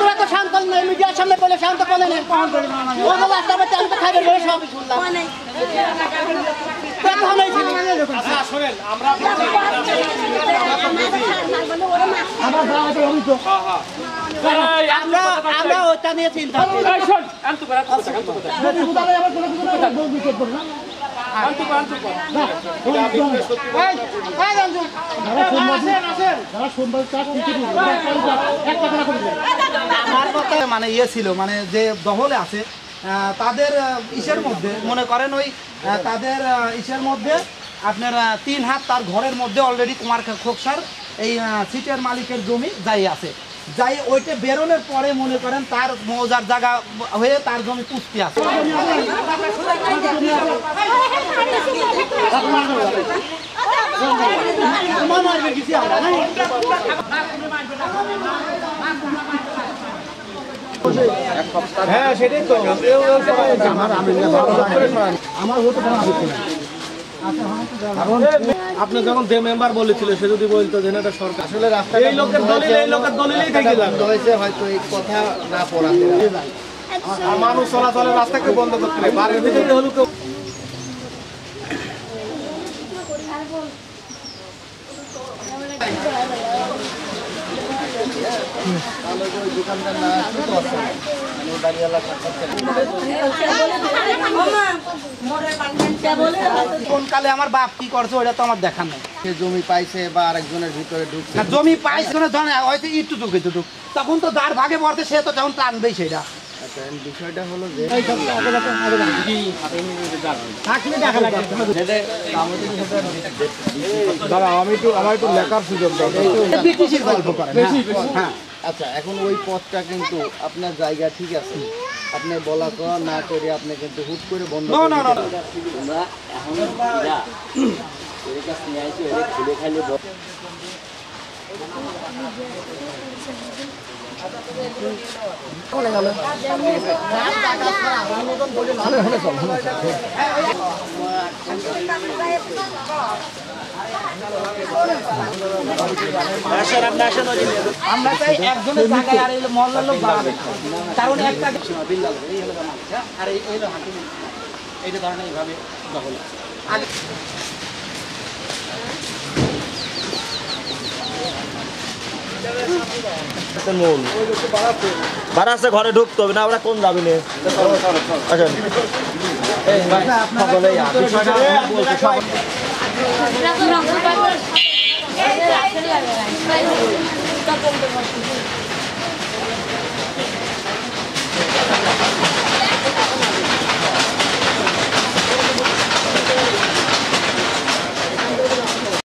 তোরা তো শান্ত নয়, মিডিয়ার সামনে বলে শান্ত বলে নেই। ও বলে আসতে হবে, আমি তো খাইবে বলে সবই শুনলাম। আমরা ওটা নিয়ে চিন্তা মানে ইয়ে ছিল, মানে যে দহলে আছে তাদের ইসের মধ্যে মনে করেন ওই তাদের ইসের মধ্যে আপনার 3 হাত তার ঘরের মধ্যে অলরেডি কুমার খোকসার এই সিটের মালিকের জমি যাই আছে, যাই ওইটা বেরোনোর পরে মনে করেন তার মৌজার জায়গা হয়ে তার জমি পুষ্টি আছে। হ্যাঁ সেটাই তো আপনি যখন যে মেম্বার বলেছিল সে যদি বলতো যে এটা সরকার আসলে রাস্তা এই লোকের দলিলেই থেকে হয়েছে, হয়তো এই কথা না পড়া মানুষ চলাচলের রাস্তাকে বন্ধ করতে হবে। বাড়ির ভিতরে হলো কেউ দোকানদার না কোন কালে আমার বাপ কি করছে ওটা তো আমার দেখার নেই। সে জমি পাইছে বা আরেকজনের ভিতরে ঢুকছে, জমি পাইছে হয়তো একটু ঢুক তখন তো যার ভাগে পড়তে সে তো তখন টানবেই সেটা। বিষয়টা হলো যে আমার একটু লেখার সুযোগ হ্যাঁ। আচ্ছা, এখন ওই পথটা কিন্তু আপনার জায়গা ঠিক আছে, আপনি বলা না করে আপনি কিন্তু হুট করে বন্ধ আমরা চাই একজনের জায়গায় আর মহল্লার লোক বাড়াবে, কারণ একটা আর এইটা ধরনের এইভাবে দখল বারাসে ঘরে ঢুকতে হবে না, আমরা কোন যাবি না। আচ্ছা